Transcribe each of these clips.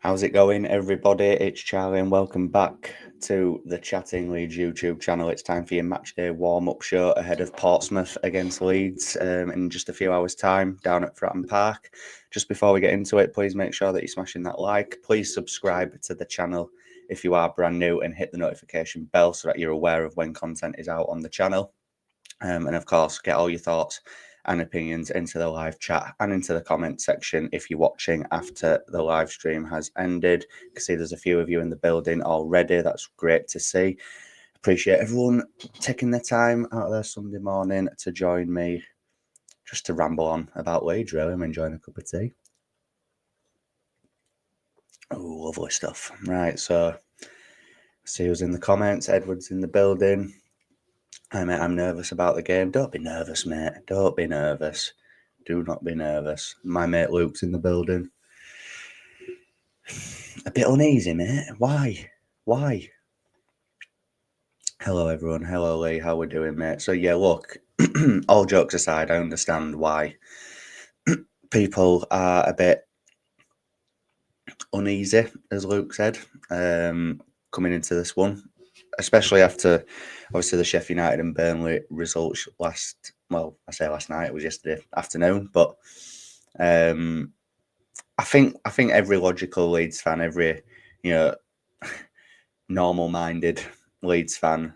How's it going, everybody? It's Charlie, and welcome back to the Chatting Leeds YouTube channel. It's time for your Matchday Warm Up Show ahead of Portsmouth against Leeds in just a few hours' time down at Fratton Park. Just before we get into it, please make sure that you're smashing that like. Please subscribe to the channel if you are brand new and hit the notification bell so that you're aware of when content is out on the channel. And of course, get all your thoughts and opinions into the live chat and into the comment section if you're watching after the live stream has ended. I can see there's a few of you in the building already. That's great to see. Appreciate everyone taking their time out of their Sunday morning to join me just to ramble on about Leeds, really. I'm enjoying a cup of tea. Oh, lovely stuff. Right, so see who's in the comments. Edward's in the building. I'm nervous about the game. Don't be nervous, mate. Don't be nervous. Do not be nervous. My mate Luke's in the building. A bit uneasy, mate. Why? Hello, everyone. Hello, Lee. How we doing, mate? So, yeah, look, all jokes aside, I understand why people are a bit uneasy, as Luke said, coming into this one, especially after, obviously, the Sheffield United and Burnley results last night, it was yesterday afternoon, but I think every logical Leeds fan, every, normal-minded Leeds fan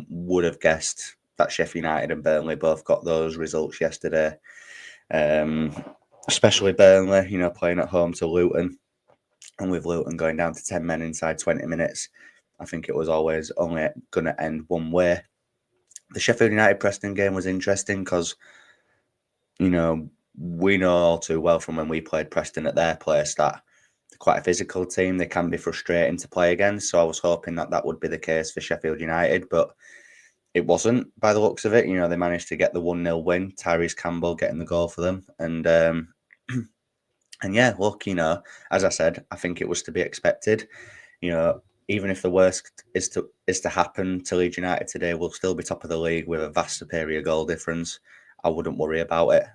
would have guessed that Sheffield United and Burnley both got those results yesterday, especially Burnley, playing at home to Luton, and with Luton going down to 10 men inside 20 minutes, I think it was always only going to end one way. The Sheffield United-Preston game was interesting because, we know all too well from when we played Preston at their place that they're quite a physical team. They can be frustrating to play against. So I was hoping that would be the case for Sheffield United, but it wasn't by the looks of it. They managed to get the 1-0 win. Tyrese Campbell getting the goal for them. And and yeah, look, as I said, I think it was to be expected. Even if the worst is to happen to Leeds United today, we'll still be top of the league with a vast superior goal difference. I wouldn't worry about it.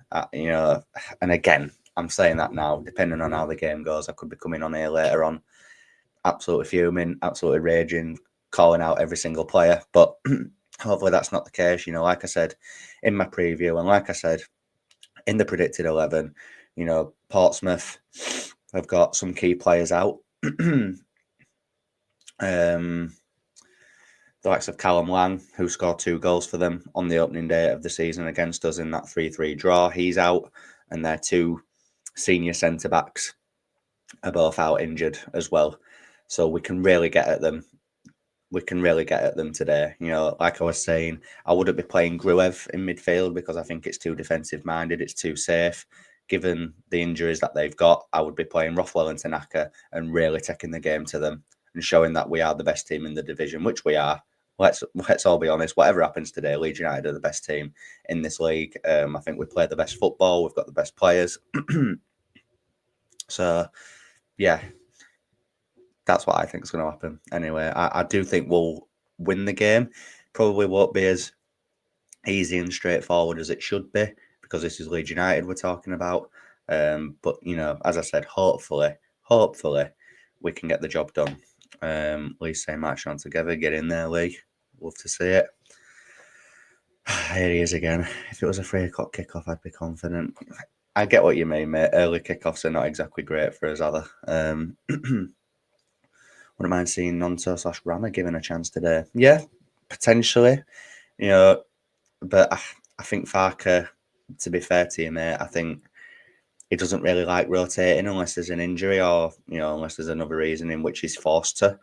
And again, I'm saying that now, depending on how the game goes, I could be coming on here later on, absolutely fuming, absolutely raging, calling out every single player. But hopefully that's not the case. Like I said in my preview, and like I said in the predicted 11, Portsmouth have got some key players out. The likes of Callum Lang, who scored 2 goals for them on the opening day of the season against us in that 3-3 draw, he's out, and their 2 senior centre-backs are both out injured as well. So we can really get at them. We can really get at them today. Like I was saying, I wouldn't be playing Gruev in midfield because I think it's too defensive-minded, it's too safe. Given the injuries that they've got, I would be playing Rothwell and Tanaka and really taking the game to them and showing that we are the best team in the division, which we are. Let's all be honest. Whatever happens today, Leeds United are the best team in this league. I think we play the best football. We've got the best players. So, yeah, that's what I think is going to happen. Anyway, I do think we'll win the game. Probably won't be as easy and straightforward as it should be because this is Leeds United we're talking about. But, as I said, hopefully, we can get the job done. Lee's saying match on together. Get in there, Lee. Love to see it. Here he is again. If it was a 3 o'clock kickoff, I'd be confident. I get what you mean, mate. Early kickoffs are not exactly great for us, are they? Wouldn't mind seeing Nonto/Rama given a chance today. Yeah, potentially. But I think Farker, to be fair to you, mate, I think he doesn't really like rotating unless there's an injury or, unless there's another reason in which he's forced to.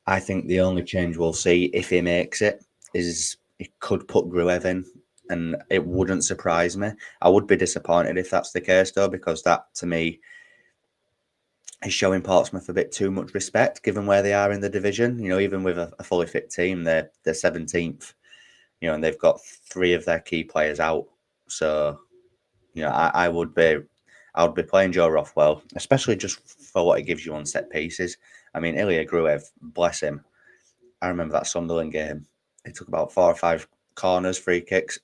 I think the only change we'll see if he makes it is he could put Gruev in, and it wouldn't surprise me. I would be disappointed if that's the case, though, because that, to me, is showing Portsmouth a bit too much respect, given where they are in the division. Even with a fully fit team, they're 17th, and they've got 3 of their key players out. So, I would be playing Joe Rothwell, especially just for what he gives you on set pieces. I mean, Ilya Gruev, bless him. I remember that Sunderland game. He took about 4 or 5 corners, free kicks.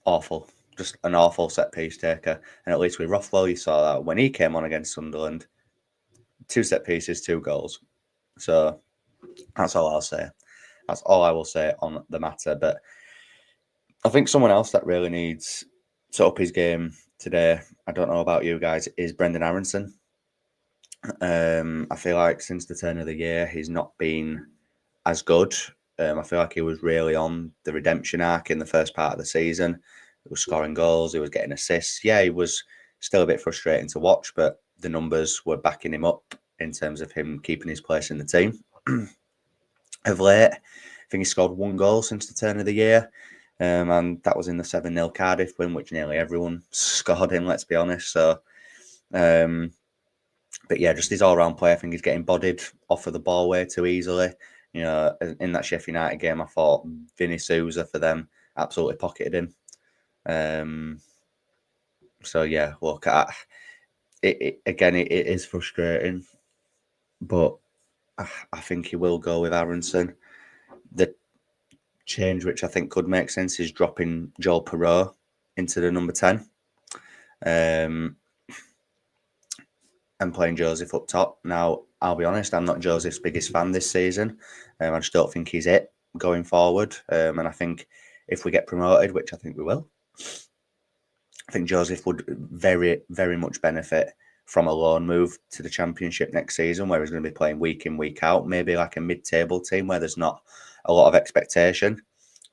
Awful. just an awful set piece taker. And at least with Rothwell, you saw that when he came on against Sunderland, 2 set pieces, 2 goals. So that's all I'll say. That's all I will say on the matter. But I think someone else that really needs to up his game today, I don't know about you guys, is Brendan Aronson. I feel like since the turn of the year, he's not been as good. I feel like he was really on the redemption arc in the first part of the season. He was scoring goals, he was getting assists. Yeah, he was still a bit frustrating to watch, but the numbers were backing him up in terms of him keeping his place in the team. Of late, I think he scored 1 goal since the turn of the year. And that was in the 7-0 Cardiff win, which nearly everyone scored in, let's be honest. So, but yeah, just his all-round play. I think he's getting bodied off of the ball way too easily. You know, in that Sheffield United game, I thought Vinny Souza for them absolutely pocketed him. So yeah, look, it is frustrating, but I think he will go with Aronson. The change, which I think could make sense, is dropping Joel Perreault into the number 10. And playing Joseph up top. Now, I'll be honest, I'm not Joseph's biggest fan this season. I just don't think he's it going forward. And I think if we get promoted, which I think we will, I think Joseph would very, very much benefit from a loan move to the Championship next season, where he's going to be playing week in, week out, maybe like a mid-table team where there's not a lot of expectation,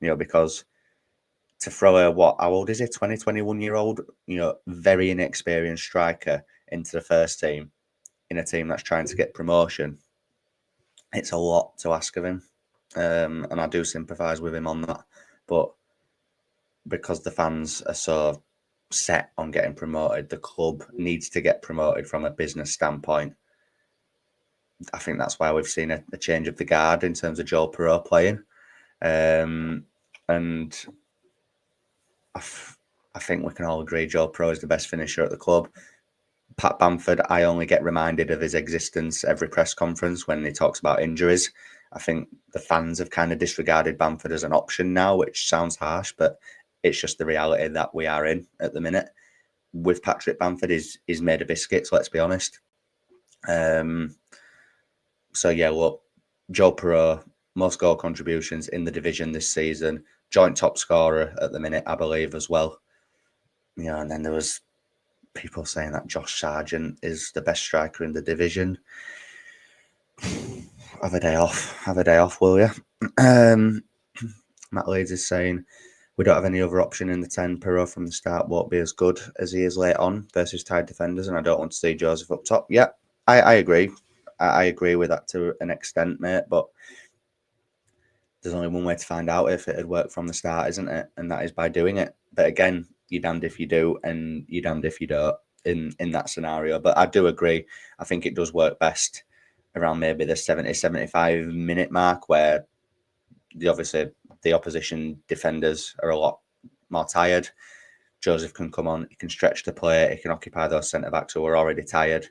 you know, because to throw how old is he? 21-year-old, you know, very inexperienced striker into the first team in a team that's trying to get promotion. It's a lot to ask of him. And I do sympathise with him on that. But because the fans are so set on getting promoted, the club needs to get promoted from a business standpoint. I think that's why we've seen a change of the guard in terms of Joel Perreault playing. And I think we can all agree Joel Perreault is the best finisher at the club. Pat Bamford, I only get reminded of his existence every press conference when he talks about injuries. I think the fans have kind of disregarded Bamford as an option now, which sounds harsh, but it's just the reality that we are in at the minute. With Patrick Bamford, he's made of biscuits, let's be honest. So yeah, look, Joel Perreault, most goal contributions in the division this season, joint top scorer at the minute, I believe, as well. You know, and then there was people saying that Josh Sargent is the best striker in the division. Have a day off, will you? Matt Leeds is saying we don't have any other option in the 10. Perreault from the start won't be as good as he is late on versus tied defenders, and I don't want to see Joseph up top. Yeah, I agree. I agree with that to an extent, mate, but there's only one way to find out if it had worked from the start, isn't it? And that is by doing it. But again, you're damned if you do and you're damned if you don't in that scenario. But I do agree. I think it does work best around maybe the 70, 75 minute mark where obviously the opposition defenders are a lot more tired. Joseph can come on, he can stretch the play, he can occupy those centre-backs who are already tired.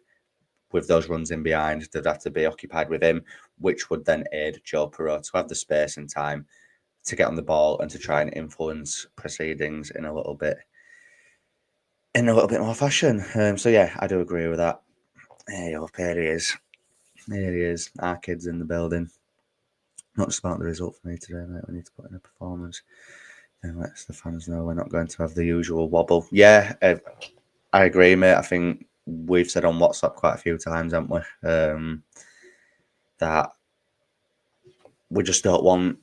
With those runs in behind, they'd have to be occupied with him, which would then aid Joel Perreault to have the space and time to get on the ball and to try and influence proceedings in a little bit more fashion. So yeah, I do agree with that. Hey, here he is. Here he is. Our kid's in the building. Not just about the result for me today, mate. We need to put in a performance and let the fans know we're not going to have the usual wobble. Yeah, I agree, mate. I think we've said on WhatsApp quite a few times, haven't we? That we just don't want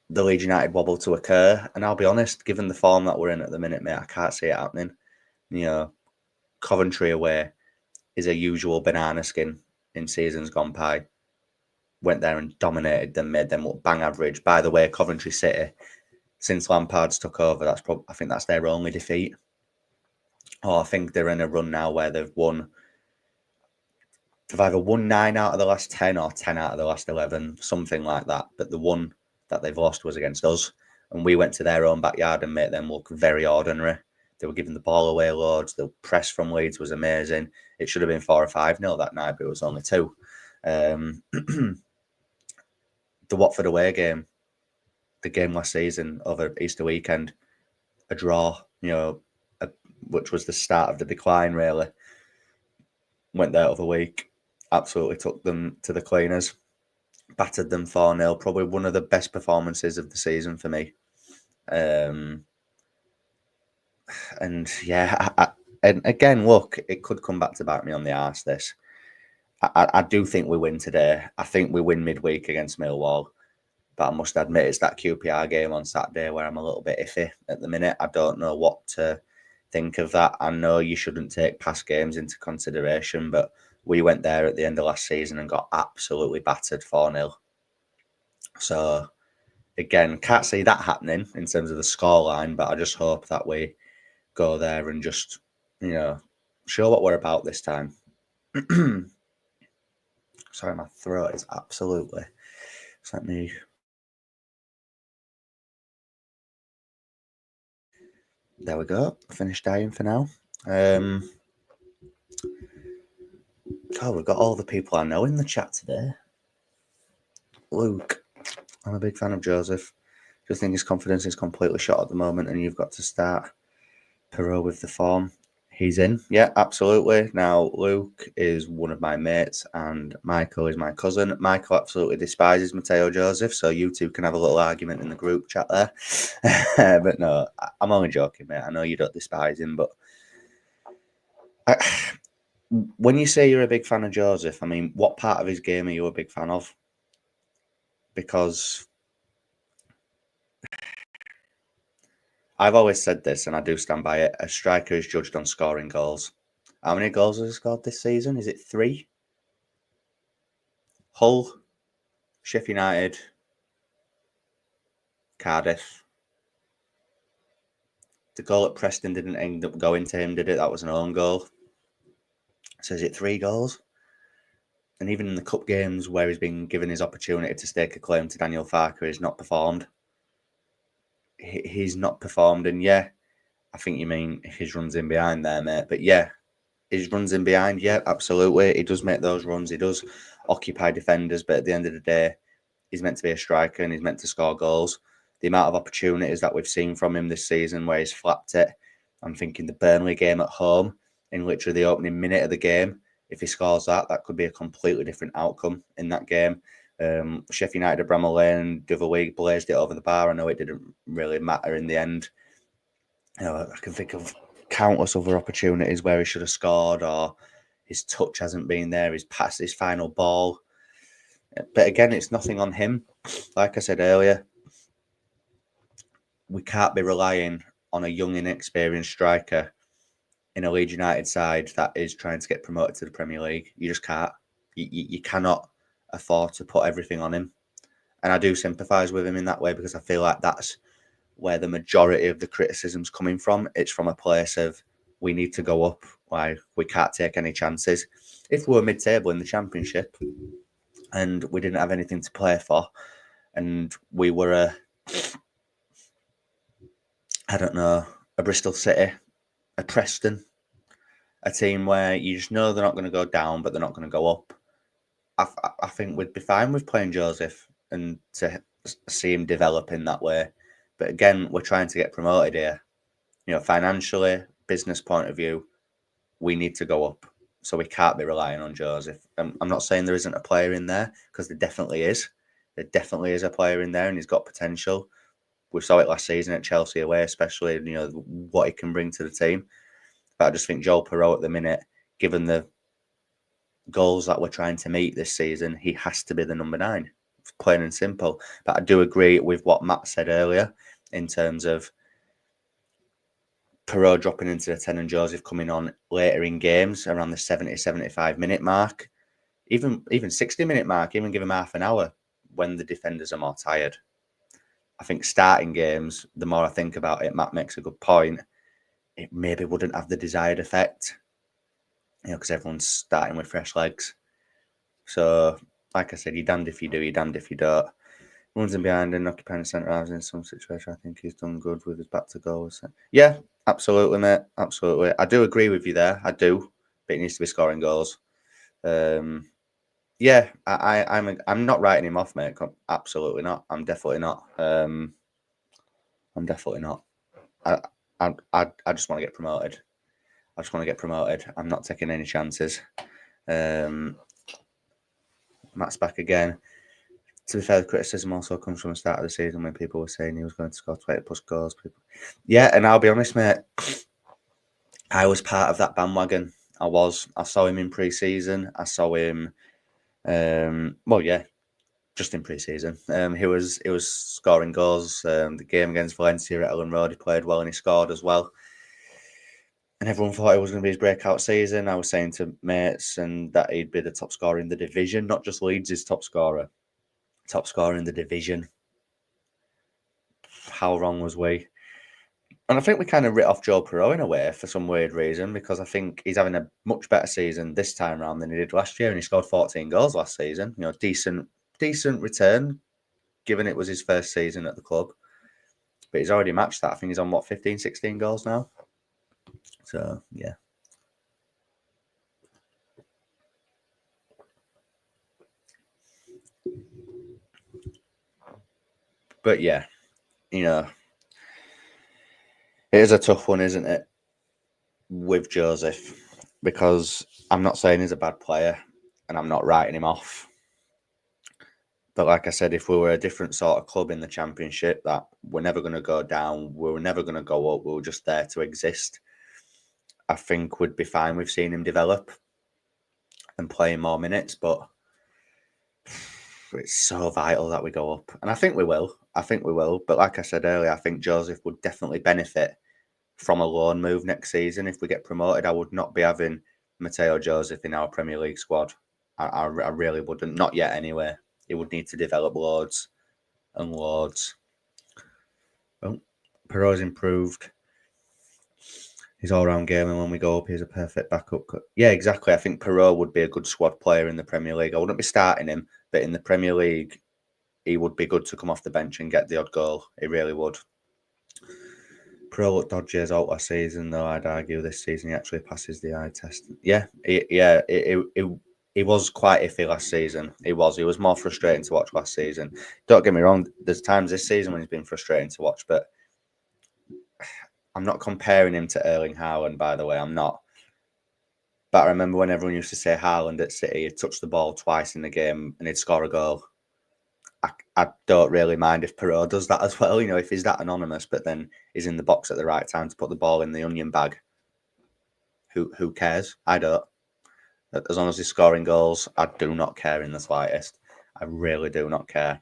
the Leeds United wobble to occur. And I'll be honest, given the form that we're in at the minute, mate, I can't see it happening. You know, Coventry away is a usual banana skin in seasons gone by. Went there and dominated them, made them look bang average. By the way, Coventry City, since Lampard's took over, I think that's their only defeat. I think they're in a run now where they've either won 9 out of the last 10 or 10 out of the last 11, something like that. But the one that they've lost was against us. And we went to their own backyard and made them look very ordinary. They were giving the ball away loads. The press from Leeds was amazing. It should have been 4 or 5-0 that night, but it was only 2. The Watford away game, the game last season over Easter weekend, a draw you know, which was the start of the decline, really. Went there over the week, absolutely took them to the cleaners, battered them 4-0. Probably one of the best performances of the season for me. And yeah, and again, look, it could come back to bite me on the arse, this. I do think we win today. I think we win midweek against Millwall. But I must admit, it's that QPR game on Saturday where I'm a little bit iffy at the minute. I don't know what to think of that. I know you shouldn't take past games into consideration, but we went there at the end of last season and got absolutely battered 4-0. So, again, can't see that happening in terms of the scoreline, but I just hope that we go there and just, show what we're about this time. Sorry, my throat is absolutely... Just let me... There we go. Finished dying for now. We've got all the people I know in the chat today. Luke, I'm a big fan of Joseph. Just think his confidence is completely shot at the moment, and you've got to start Perot with the form. He's in. Yeah, absolutely. Now, Luke is one of my mates, and Michael is my cousin. Michael absolutely despises Mateo Joseph, so you two can have a little argument in the group chat there. But no, I'm only joking, mate. I know you don't despise him, but when you say you're a big fan of Joseph, I mean, what part of his game are you a big fan of? Because I've always said this, and I do stand by it, a striker is judged on scoring goals. How many goals has he scored this season? Is it 3? Hull, Sheffield United, Cardiff. The goal at Preston didn't end up going to him, did it? That was an own goal. So is it 3 goals? And even in the cup games where he's been given his opportunity to stake a claim to Daniel Farker, he's not performed. He's not performed, and yeah, I think you mean his runs in behind there, mate. But yeah, his runs in behind, yeah, absolutely. He does make those runs. He does occupy defenders, but at the end of the day, he's meant to be a striker and he's meant to score goals. The amount of opportunities that we've seen from him this season where he's flapped it, I'm thinking the Burnley game at home, in literally the opening minute of the game, if he scores that could be a completely different outcome in that game. Sheffield United at Bramall Lane the other week blazed it over the bar. I know it didn't really matter in the end. I can think of countless other opportunities where he should have scored, or his touch hasn't been there, his pass, his final ball. But again, it's nothing on him. Like I said earlier, we can't be relying on a young, inexperienced striker in a Leeds United side that is trying to get promoted to the Premier League. You just can't. You cannot afford to put everything on him. And I do sympathise with him in that way, because I feel like that's where the majority of the criticism's coming from. It's from a place of, we need to go up. Like, we can't take any chances. If we were mid-table in the Championship and we didn't have anything to play for, and we were a Bristol City, a Preston, a team where you just know they're not going to go down, but they're not going to go up, I think we'd be fine with playing Joseph and to see him develop in that way. But again, we're trying to get promoted here. Financially, business point of view, we need to go up. So we can't be relying on Joseph. I'm not saying there isn't a player in there, because there definitely is. There definitely is a player in there, and he's got potential. We saw it last season at Chelsea away, especially, what he can bring to the team. But I just think Joel Perot at the minute, given the goals that we're trying to meet this season, he has to be the number 9. It's plain and simple. But I do agree with what Matt said earlier in terms of Perot dropping into the 10 and Joseph coming on later in games around the 70-75 minute mark, even 60-minute mark, even give him half an hour when the defenders are more tired. I think starting games, the more I think about it, Matt makes a good point, it maybe wouldn't have the desired effect, because everyone's starting with fresh legs. So, like I said, you're damned if you do, you're damned if you don't. Runs in behind and occupying the centre halves in some situation. I think he's done good with his back to goals. Yeah, absolutely, mate. Absolutely. I do agree with you there. I do. But he needs to be scoring goals. Yeah, I'm not writing him off, mate. Absolutely not. I'm definitely not. I'm definitely not. I just want to get promoted. I just want to get promoted. I'm not taking any chances. Matt's back again. To be fair, the criticism also comes from the start of the season when people were saying he was going to score 20 plus goals. Yeah, and I'll be honest, mate, I was part of that bandwagon. I saw him in pre-season. I saw him, just in pre-season. He was scoring goals. The game against Valencia at Ellen Road, he played well and he scored as well. And everyone thought it was going to be his breakout season. I was saying to mates and that he'd be the top scorer in the division, not just Leeds' top scorer in the division. How wrong was we? And I think we kind of writ off Joe Perreault in a way for some weird reason, because I think he's having a much better season this time around than he did last year, and he scored 14 goals last season. You know, decent return, given it was his first season at the club. But he's already matched that. I think he's on, 15, 16 goals now? So, yeah. But, yeah, you know, it is a tough one, isn't it, with Joseph? Because I'm not saying he's a bad player, and I'm not writing him off. But like I said, if we were a different sort of club in the Championship, that we're never going to go down, we're never going to go up, we're just there to exist, I think we'd be fine with seeing him develop and playing more minutes. But it's so vital that we go up. And I think we will. But like I said earlier, I think Joseph would definitely benefit from a loan move next season. If we get promoted, I would not be having Mateo Joseph in our Premier League squad. I really wouldn't. Not yet, anyway. He would need to develop loads and loads. Well, Perreault's improved his all-round game, and when we go up, he's a perfect backup. Yeah, exactly. I think Perreault would be a good squad player in the Premier League. I wouldn't be starting him, but in the Premier League, he would be good to come off the bench and get the odd goal. He really would. Perreault looked dodgy as out last season, though I'd argue this season he actually passes the eye test. He was quite iffy last season. He was more frustrating to watch last season. Don't get me wrong, there's times this season when he's been frustrating to watch, but I'm not comparing him to Erling Haaland, by the way. I'm not. But I remember when everyone used to say Haaland at City, he'd touch the ball twice in the game and he'd score a goal. I don't really mind if Perreault does that as well, you know, if he's that anonymous, but then he's in the box at the right time to put the ball in the onion bag. Who cares? I don't. As long as he's scoring goals, I do not care in the slightest. I really do not care.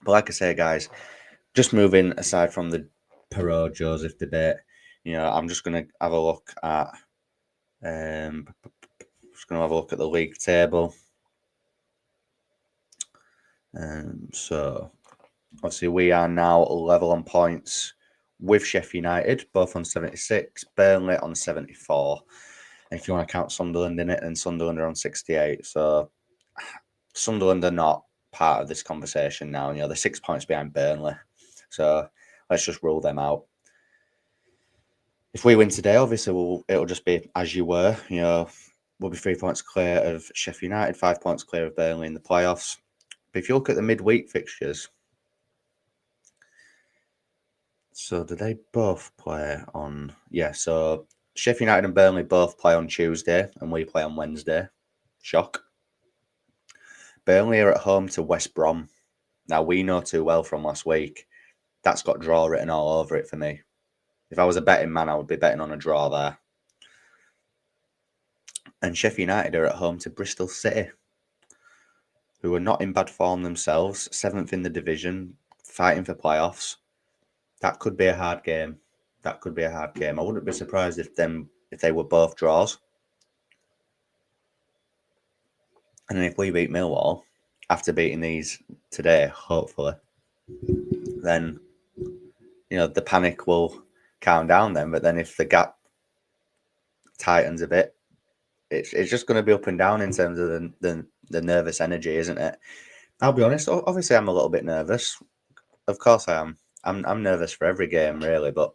But like I say, guys, just moving aside from the Perreault Joseph debate, you know, I'm just going to have a look at the league table. So obviously we are now level on points with Sheffield United, both on 76, Burnley on 74. And if you want to count Sunderland in it, then Sunderland are on 68. So Sunderland are not part of this conversation now. You know, they're 6 points behind Burnley. So let's just rule them out. If we win today, obviously it'll just be as you were. You know, we'll be 3 points clear of Sheffield United, 5 points clear of Burnley in the playoffs. But if you look at the midweek fixtures, so do they both play on? Yeah, so Sheffield United and Burnley both play on Tuesday, and we play on Wednesday. Shock. Burnley are at home to West Brom. Now, we know too well from last week. That's got draw written all over it for me. If I was a betting man, I would be betting on a draw there. And Sheffield United are at home to Bristol City, who are not in bad form themselves, 7th in the division, fighting for playoffs. That could be a hard game. I wouldn't be surprised if they were both draws. And then if we beat Millwall, after beating these today, hopefully, then, you know, the panic will calm down then. But then if the gap tightens a bit, it's just going to be up and down in terms of the nervous energy, isn't it? I'll be honest, obviously I'm a little bit nervous. Of course I am. I'm nervous for every game, really, but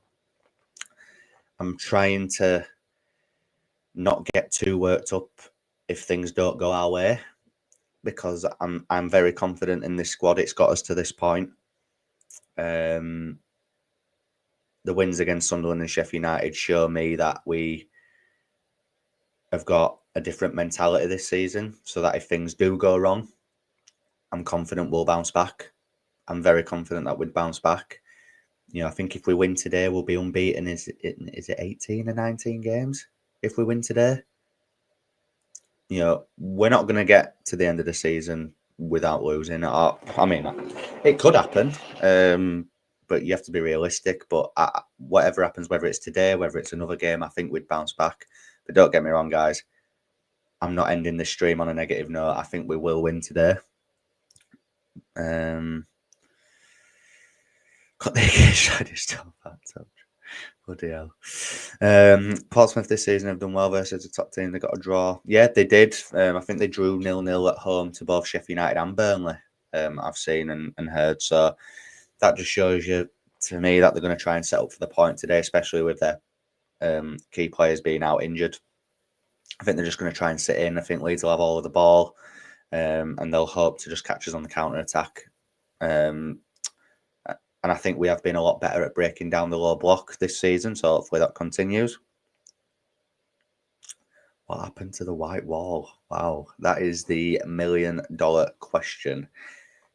I'm trying to not get too worked up if things don't go our way, because I'm very confident in this squad. It's got us to this point. The the wins against Sunderland and Sheffield United show me that we have got a different mentality this season, so that if things do go wrong, I'm confident we'll bounce back. I'm very confident that we'd bounce back. You know, I think if we win today, we'll be unbeaten. Is it 18 or 19 games if we win today? You know, we're not going to get to the end of the season without losing. I mean, it could happen, but you have to be realistic. But whatever happens, whether it's today, whether it's another game, I think we'd bounce back. But don't get me wrong, guys. I'm not ending this stream on a negative note. I think we will win today. Got the side is still bad. Bloody hell. Portsmouth this season have done well versus the top team. They got a draw. Yeah, they did. I think they drew 0-0 at home to both Sheffield United and Burnley. I've seen and heard. So that just shows you, to me, that they're going to try and set up for the point today, especially with their key players being out injured. I think they're just going to try and sit in. I think Leeds will have all of the ball, and they'll hope to just catch us on the counter attack. And I think we have been a lot better at breaking down the low block this season, so hopefully that continues. What happened to the white wall? Wow, that is the $1 million question.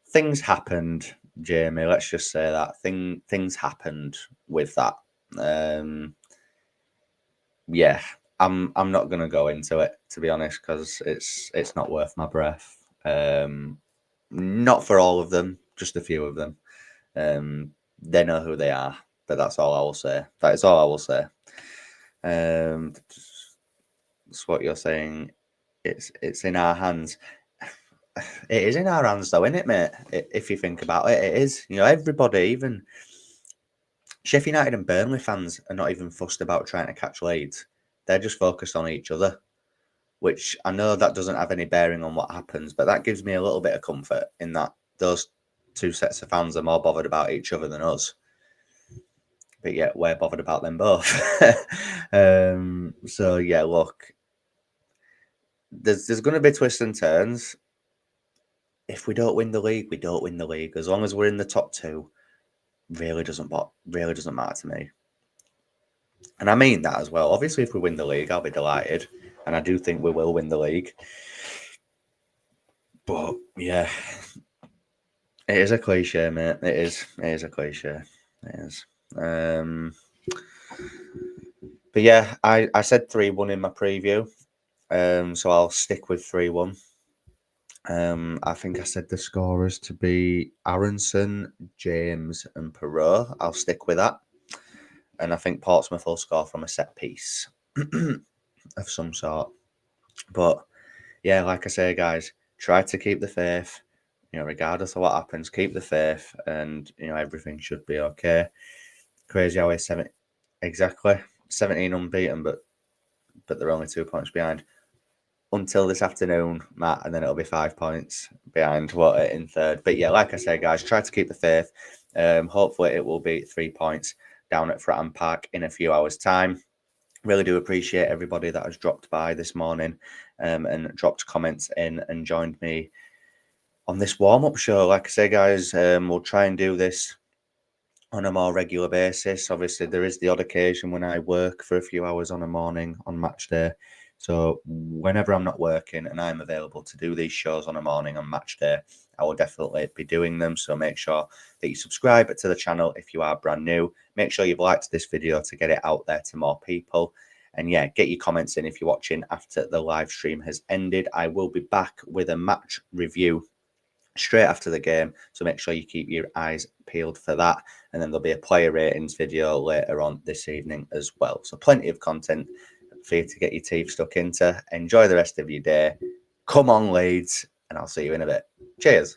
Things happened, Jamie. Let's just say that things happened with that. Yeah, I'm not going to go into it, to be honest, because it's not worth my breath. Not for all of them, just a few of them. They know who they are, but that's all I will say. That is all I will say. That's what you're saying. It's in our hands. It is in our hands, though, isn't it, mate? If you think about it, it is. You know, everybody, even Sheffield United and Burnley fans, are not even fussed about trying to catch Leeds. They're just focused on each other, which I know that doesn't have any bearing on what happens, but that gives me a little bit of comfort in that those two sets of fans are more bothered about each other than us, but yet we're bothered about them both. So yeah, look, there's going to be twists and turns. If we don't win the league, we don't win the league. As long as we're in the top two, really doesn't matter to me. And I mean that as well. Obviously, if we win the league, I'll be delighted, and I do think we will win the league. But yeah. It is a cliche, mate. It is a cliche. It is. But yeah, I said 3-1 in my preview. So I'll stick with 3-1. I think I said the scorers to be Aronson, James, and Perot. I'll stick with that. And I think Portsmouth will score from a set piece of some sort. But yeah, like I say, guys, try to keep the faith. You know, regardless of what happens, keep the faith, and you know everything should be okay. Crazy how he's 17 unbeaten, but they're only 2 points behind until this afternoon, Matt, and then it'll be 5 points behind Water in third. But yeah, like I said, guys, try to keep the faith. Hopefully, it will be 3 points down at Fratton Park in a few hours' time. Really do appreciate everybody that has dropped by this morning and dropped comments in and joined me on this warm-up show. Like I say, guys, we'll try and do this on a more regular basis. Obviously, there is the odd occasion when I work for a few hours on a morning on match day. So whenever I'm not working and I'm available to do these shows on a morning on match day, I will definitely be doing them. So make sure that you subscribe to the channel if you are brand new. Make sure you've liked this video to get it out there to more people. And yeah, get your comments in if you're watching after the live stream has ended. I will be back with a match review straight after the game, so make sure you keep your eyes peeled for that. And then there'll be a player ratings video later on this evening as well. So plenty of content for you to get your teeth stuck into. Enjoy the rest of your day. Come on, Leeds, and I'll see you in a bit. Cheers.